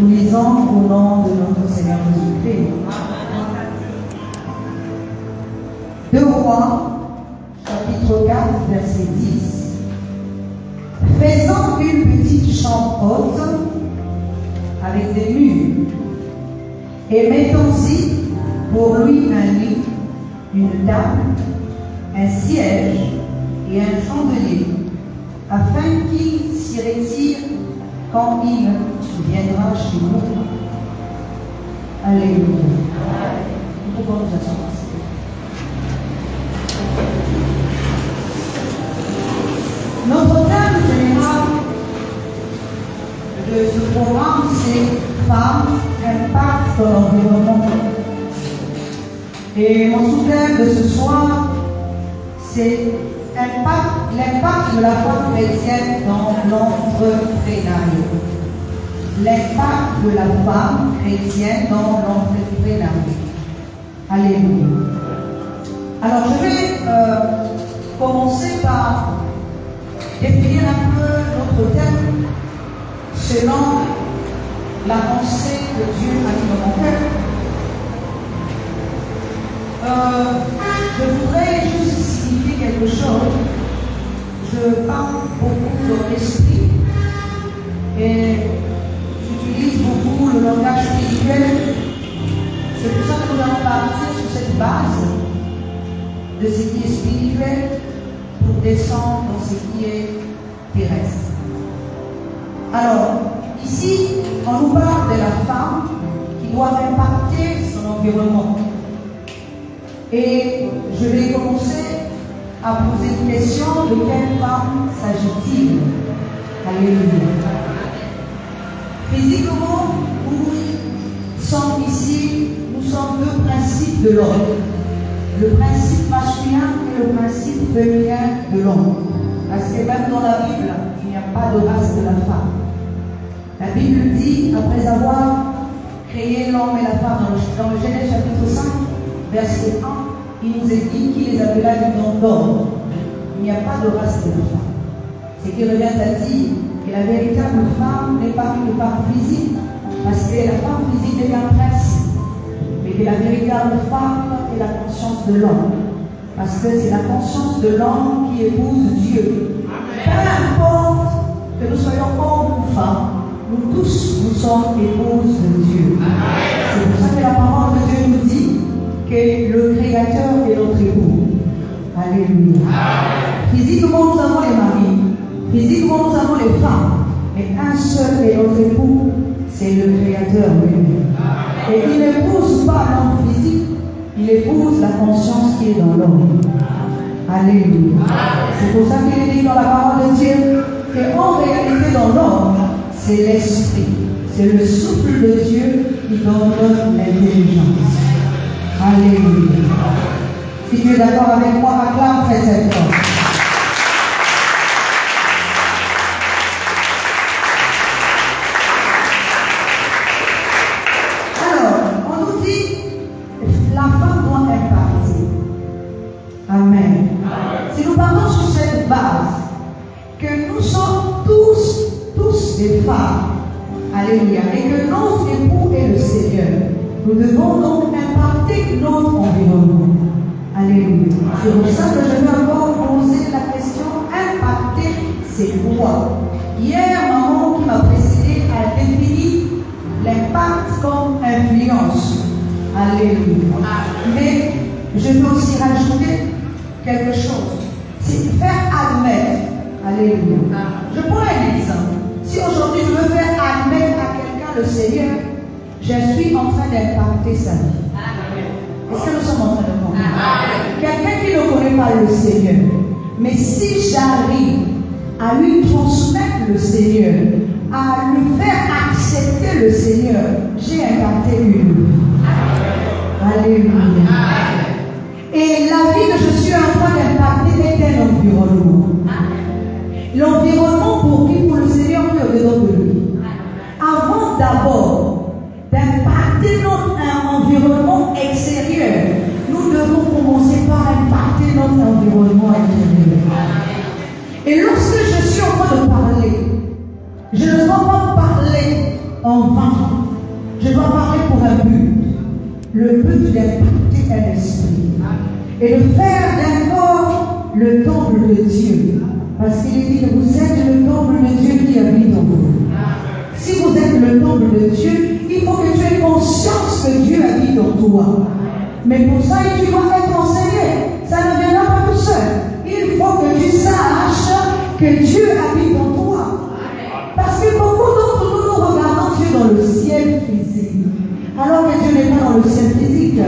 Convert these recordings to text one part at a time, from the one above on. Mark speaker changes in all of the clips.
Speaker 1: Nous lisons au nom de notre Seigneur Jésus-Christ. 2 Rois, chapitre 4, verset 10. Faisant une petite chambre haute avec des murs, et mettons-y pour lui un lit, une table, un siège et un chandelier, afin qu'il s'y retire quand il viendra chez nous. Alléluia. Nous pouvons nous asseoir. Notre thème général de ce programme, c'est Femmes, impact sur l'environnement. Et mon sous-thème de ce soir, c'est l'impact de la femme chrétienne dans l'entrepreneuriat. L'impact de la femme chrétienne dans l'entrepreneuriat. Alléluia. Alors je vais commencer par définir un peu notre thème selon la pensée que Dieu a mis dans mon cœur. Je voudrais juste signifier quelque chose. Je parle beaucoup de l'esprit et j'utilise beaucoup le langage spirituel. C'est pour ça que nous allons partir sur cette base de ce qui est spirituel pour descendre dans ce qui est terrestre. Alors, ici, on nous parle de la femme qui doit impacter son environnement. Et je vais commencer à poser une question: de quelle femme s'agit-il? Alléluia. Physiquement, nous sommes ici, nous sommes deux principes de l'homme. Le principe masculin et le principe féminin de l'homme. Parce que même dans la Bible, il n'y a pas de race de la femme. La Bible dit, après avoir créé l'homme et la femme dans le Genèse chapitre 5, verset 1, il nous est dit qu'il les appela du nom d'homme. Il n'y a pas de race de la femme. Ce qui revient à dire que la véritable femme n'est pas une femme physique, parce que la femme physique est un principe, mais que la véritable femme est la conscience de l'homme, parce que c'est la conscience de l'homme qui épouse Dieu. Peu importe que nous soyons hommes ou femmes, nous tous, nous sommes épouses de Dieu. C'est pour ça que la parole de Dieu nous dit que le Créateur est notre époux. Alléluia. Physiquement, nous avons les maris. Physiquement, nous avons les femmes. Mais un seul est notre époux, c'est le Créateur lui-même. Et il n'épouse pas l'homme physique, il épouse la conscience qui est dans l'homme. Alléluia. C'est pour ça qu'il est dit dans la parole de Dieu qu'en réalité, dans l'homme, c'est l'esprit. C'est le souffle de Dieu qui donne l'intelligence. Alléluia. Si tu es d'accord avec moi, acclame très très fort. Alors, on nous dit, la femme doit impacter. Amen. Si nous partons sur cette base, que nous sommes tous des femmes, alléluia, et que notre époux est le Seigneur, nous devons donc impacter notre environnement. Alléluia. C'est pour ça que je vais encore poser la question: impacter, c'est quoi? Hier, maman qui m'a précédé a défini l'impact comme influence. Alléluia. Mais je peux aussi rajouter quelque chose. C'est faire admettre. Alléluia. Je prends un exemple. Si aujourd'hui je veux faire admettre à quelqu'un le Seigneur, je suis en train d'impacter sa vie. Est-ce que nous sommes en train de comprendre? Quelqu'un qui ne connaît pas le Seigneur, mais si j'arrive à lui transmettre le Seigneur, à lui faire accepter le Seigneur, j'ai impacté une vie. Alléluia. Et la vie que je suis en train d'impacter est un environnement. L'environnement pour qui? Pour le Seigneur qui est au-dedans de lui. Avant d'abord d'impacter notre environnement extérieur, nous devons commencer par impacter notre environnement intérieur. Et lorsque je suis en train de parler, je ne dois pas parler en vain. Je dois parler pour un but. Le but d'impacter un esprit. Et de faire d'un corps le temple de Dieu. Parce qu'il dit que vous êtes le temple de Dieu qui habite en vous. Si vous êtes le temple de Dieu, il faut que tu aies conscience que Dieu habite en toi. Mais pour ça, tu dois être enseigné. Ça ne viendra pas tout seul. Il faut que tu saches que Dieu habite en toi. Parce que beaucoup d'entre nous, nous regardons Dieu dans le ciel physique. Alors que Dieu n'est pas dans le ciel physique.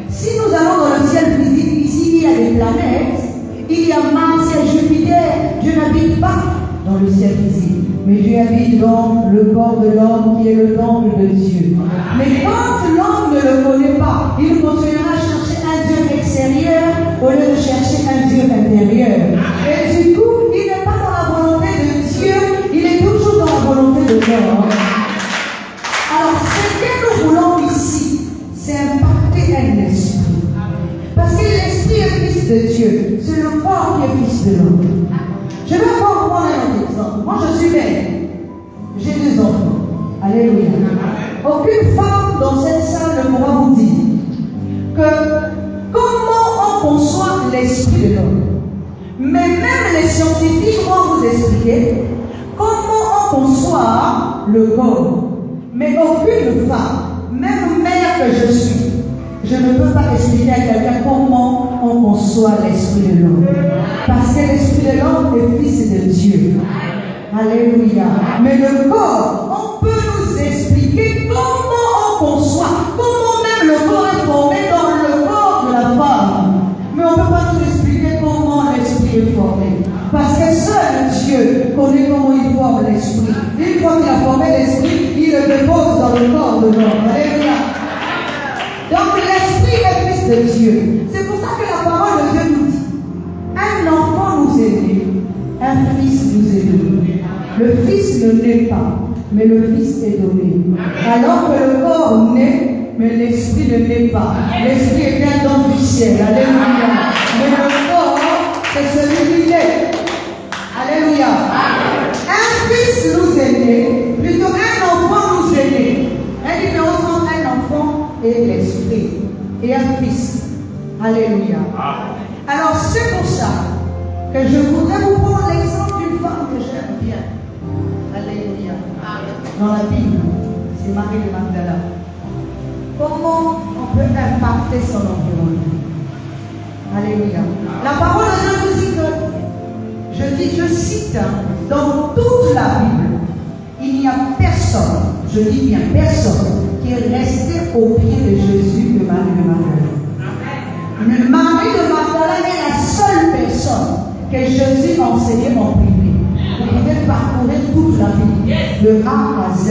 Speaker 1: Si nous allons dans le ciel physique, ici il y a des planètes, il y a Mars, il y a Jupiter. Dieu n'habite pas dans le ciel physique. Mais Dieu habite dans le corps de l'homme qui est le temple de Dieu. Mais quand l'homme ne le connaît pas, il continuera à chercher un Dieu extérieur au lieu de chercher un Dieu intérieur. Et du coup, il n'est pas dans la volonté de Dieu, il est toujours dans la volonté de l'homme. Alors, ce que nous voulons ici, c'est impacter un esprit. Parce que l'esprit est fils de Dieu, c'est le corps qui est fils de l'homme. Je vais encore prendre un autre exemple. Moi, je suis belle. J'ai 2 enfants. Alléluia. Aucune femme dans cette salle ne pourra vous dire que comment on conçoit l'esprit de l'homme. Mais même les scientifiques vont vous expliquer comment on conçoit le corps. Mais aucune femme, même mère que je suis, je ne peux pas expliquer à quelqu'un comment on conçoit l'esprit de l'homme. Parce que l'esprit de l'homme est fils de Dieu. Alléluia. Mais le corps, on peut nous expliquer comment on conçoit, comment même le corps est formé dans le corps de la femme. Mais on ne peut pas nous expliquer comment l'esprit est formé. Parce que seul Dieu connaît comment il forme l'esprit. Une fois qu'il a formé l'esprit, il le dépose dans le corps de l'homme. Alléluia. Donc l'esprit est fils de Dieu. C'est pour ça que la parole de Dieu nous dit, un enfant nous est né, un fils nous est donné. Le fils ne naît pas, mais le fils est donné. Alors que le corps naît, mais l'esprit ne naît pas. L'esprit est bien don du ciel. Alléluia. Mais le corps, c'est celui qui naît. Alléluia. Un fils nous est né, plutôt un enfant nous est né. La différence entre un enfant et l'esprit et un fils. Alléluia. Alors c'est pour ça que je voudrais vous prendre l'exemple d'une femme que j'aime bien. Alléluia. Dans la Bible, c'est Marie de Magdala. Comment on peut impacter son environnement? Alléluia. La parole de Dieu nous dit que, je cite, dans toute la Bible, il n'y a personne, je dis bien personne, qui est resté au pied de Jésus de Marie de Magdala. Marie de Magdala est la seule personne que Jésus enseignait en privé. Vous pouvez parcourir toute la Bible, de A à Z.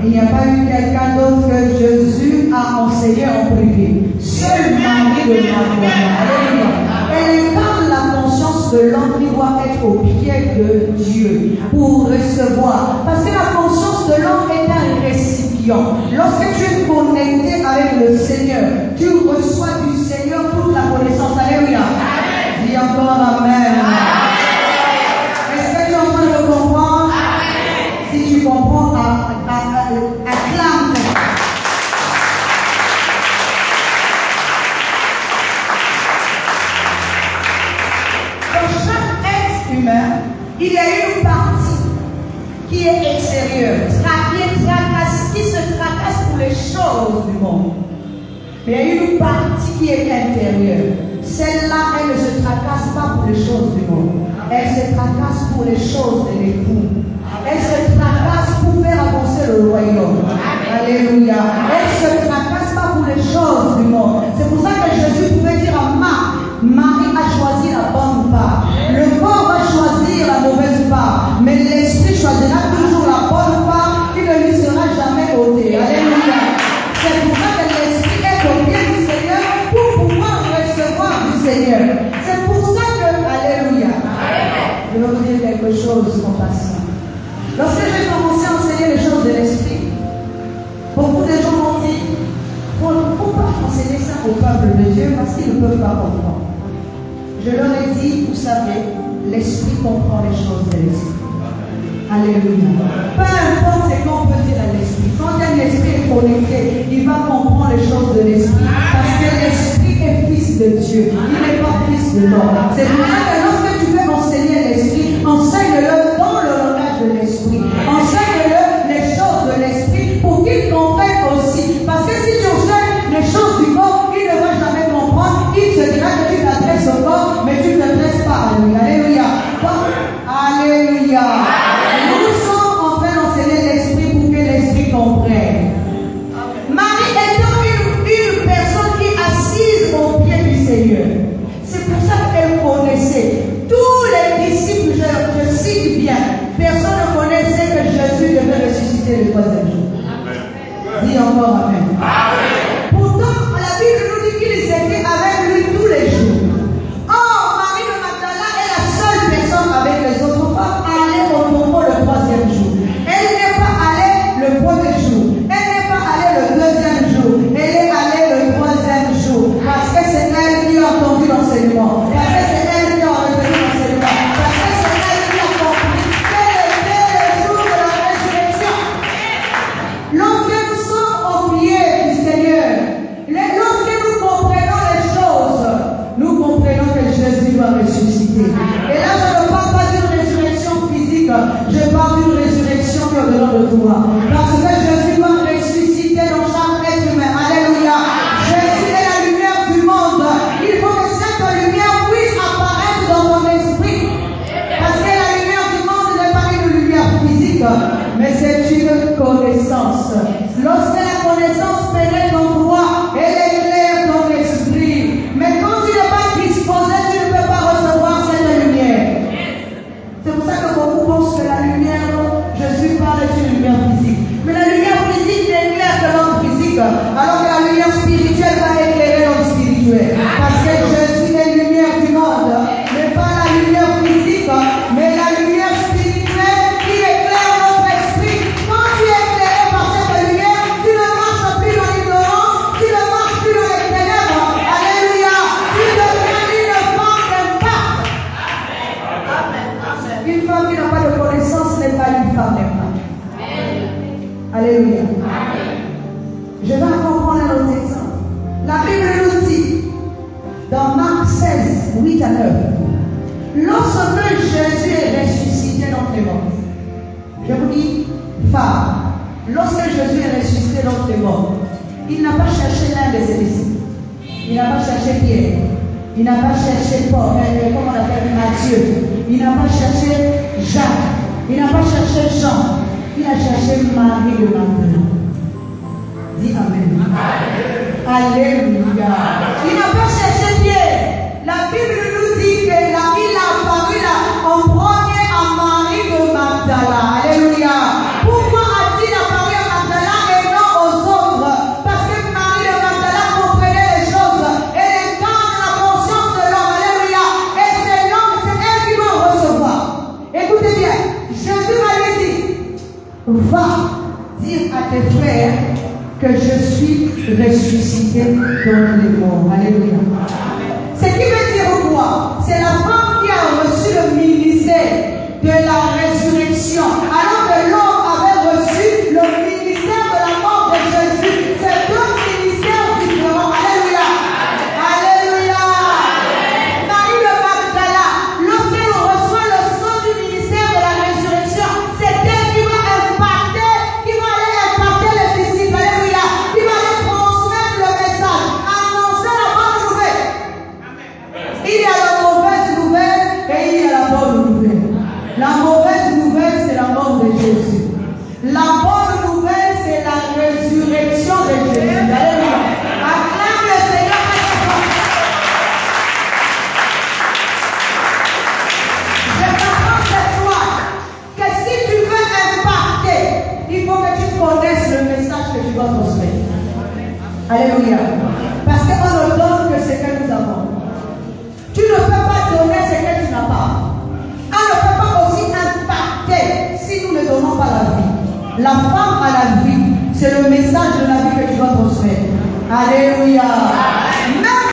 Speaker 1: Il n'y a pas eu quelqu'un d'autre que Jésus a enseigné en privé. Seule Marie de Magdala. Alléluia. Elle incarne la conscience de l'homme qui doit être au pied de Dieu pour recevoir. Parce que la conscience de l'homme est un récipient. Lorsque tu es connecté avec le Seigneur, tu reçois du Seigneur toute la connaissance. Alléluia. Dis encore Amen. Est-ce que tu es en train de comprendre? Si tu comprends, acclame. Il y a une partie qui est extérieure, qui se tracasse pour les choses du monde. Mais il y a une partie qui est intérieure. Celle-là, elle ne se tracasse pas pour les choses du monde. Elle se tracasse pour les choses de l'époux. Elle se tracasse pour faire avancer le royaume. Alléluia. Elle ne se tracasse pas pour les choses du monde. C'est pour ça que Jésus pouvait dire à Marie a choisi la bonne part. Le corps va choisir la mauvaise part. Mais l'esprit choisira toujours la bonne part qui ne lui sera jamais ôtée. Alléluia. C'est pour ça que l'esprit est au pied du Seigneur pour pouvoir recevoir du Seigneur. C'est pour ça que, alléluia. Je vais vous dire quelque chose en passant. Lorsque j'ai commencé à enseigner les choses de l'esprit, beaucoup de gens m'ont dit, il ne faut pas enseigner ça au peuple de Dieu parce qu'ils ne peuvent pas comprendre. Je leur ai dit, vous savez, l'esprit comprend les choses de l'esprit. Alléluia. Peu importe ce qu'on peut dire à l'esprit. connecté, il va comprendre les choses de l'esprit. Parce que l'esprit est fils de Dieu. Il n'est pas fils de l'homme. C'est pour ça que lorsque tu veux enseigner l'esprit, enseigne-le dans le langage de l'esprit. Enseigne-le les choses de l'esprit pour qu'il comprenne aussi. Parce que si tu enseignes les choses du corps, il ne va jamais comprendre. Il se dira que tu t'adresses au corps, mais tu ne t'adresses pas à lui. Alléluia. Alléluia. Nous sommes en train d'enseigner l'esprit pour que l'esprit comprenne. Marie étant une personne qui est assise au pied du Seigneur. C'est pour ça qu'elle connaissait. Tous les disciples, je cite bien, personne ne connaissait que Jésus devait ressusciter le troisième jour. Dis encore amen. Pourtant, la Bible nous dit qu'ils étaient avec lui tous les jours. Or, Marie de Magdala est la seule personne avec les autres femmes allée au tombeau le troisième jour. Elle n'est pas allée le premier jour. Elle n'est pas allée le deuxième jour. Elle est allée le troisième jour. Parce que c'est elle qui a entendu l'enseignement. Parce que c'est elle qui a retenu l'enseignement. Parce que c'est elle qui a compris quel était le jour de la résurrection. Lorsque nous sommes au pied du Seigneur, lorsque nous comprenons les choses, nous comprenons que Jésus va ressusciter. Et là, je ne parle pas d'une résurrection physique, je parle d'une résurrection qui est au-delà de toi. Parce que Jésus va ressusciter dans chaque être humain. Alléluia. Jésus est la lumière du monde. Il faut que cette lumière puisse apparaître dans ton esprit. Parce que la lumière du monde n'est pas une lumière physique, mais c'est une connaissance. Lorsque la connaissance pénètre en toi, elle éclaire ton esprit. Mais quand tu n'es pas disposé, tu ne peux pas recevoir cette lumière. C'est pour ça que beaucoup pensent que la lumière, Jésus parle d'une lumière physique. Mais la lumière physique n'éclaire que l'homme physique, alors que la lumière spirituelle va éclairer l'homme spirituel. Parce que Jésus est la lumière du monde, mais pas la lumière physique, mais la lumière spirituelle qui éclaire notre esprit. Quand tu es éclairé par cette lumière, tu ne marches plus dans l'ignorance, tu ne marches plus dans les ténèbres. Alléluia. Tu deviens une femme d'impact. Une femme qui n'a pas de connaissance n'est pas une femme d'impact. Alléluia. Je vais encore prendre un autre exemple. La Bible nous dit, dans Marc 16, 8 à 9, lorsque Jésus est ressuscité d'entre les morts, je vous dis, femme, lorsque Jésus est ressuscité d'entre les morts, il n'a pas cherché l'un de ses disciples. Il n'a pas cherché Pierre. Il n'a pas cherché Paul, comment on appelle Matthieu. Il n'a pas cherché Jacques. Il n'a pas cherché Jean. Il a cherché Marie de Magdala. Dis Amen. Alléluia. Il n'a pas cherché Pierre. La Bible nous dit qu'il a apparu là en premier à Marie de Magdala. Alléluia. Pourquoi a-t-il apparu à Magdala et non aux autres? Parce que Marie de Magdala comprenait les choses. Elle incarne la conscience de l'homme. Alléluia. Et c'est l'homme, c'est elle qui va recevoir. Écoutez bien. Jésus va lui dire, va dire à tes frères que je suis ressuscité dans les morts. Alléluia. Ce qui veut dire quoi? C'est la femme qui a reçu le ministère de la résurrection, alors que l'homme avait reçu le ministère de la mort de Jésus. C'est deux ministères différents. Alléluia. Alléluia. Marie de Magdala, lorsqu'elle reçoit le sang du ministère de la résurrection, c'est elle qui va impacter, qui va aller impacter les disciples. Alléluia. Qui va aller transmettre le message, annoncer la bonne nouvelle. Il y a la mauvaise nouvelle et il y a la bonne nouvelle. La mauvaise nouvelle, c'est la mort de Jésus. La bonne nouvelle, c'est la résurrection de Jésus. Alléluia. Acclame le Seigneur. Je t'apprends ce soir que si tu veux impacter, il faut que tu connaisses le message que tu dois transmettre. Alléluia. Parce qu'on ne donne que ce que nous avons. Tu ne peux pas donner ce que tu n'as pas. On ne peut pas aussi impacter si nous ne donnons pas la vie. La femme a la vie. C'est le message de la vie que tu dois transmettre. Alléluia.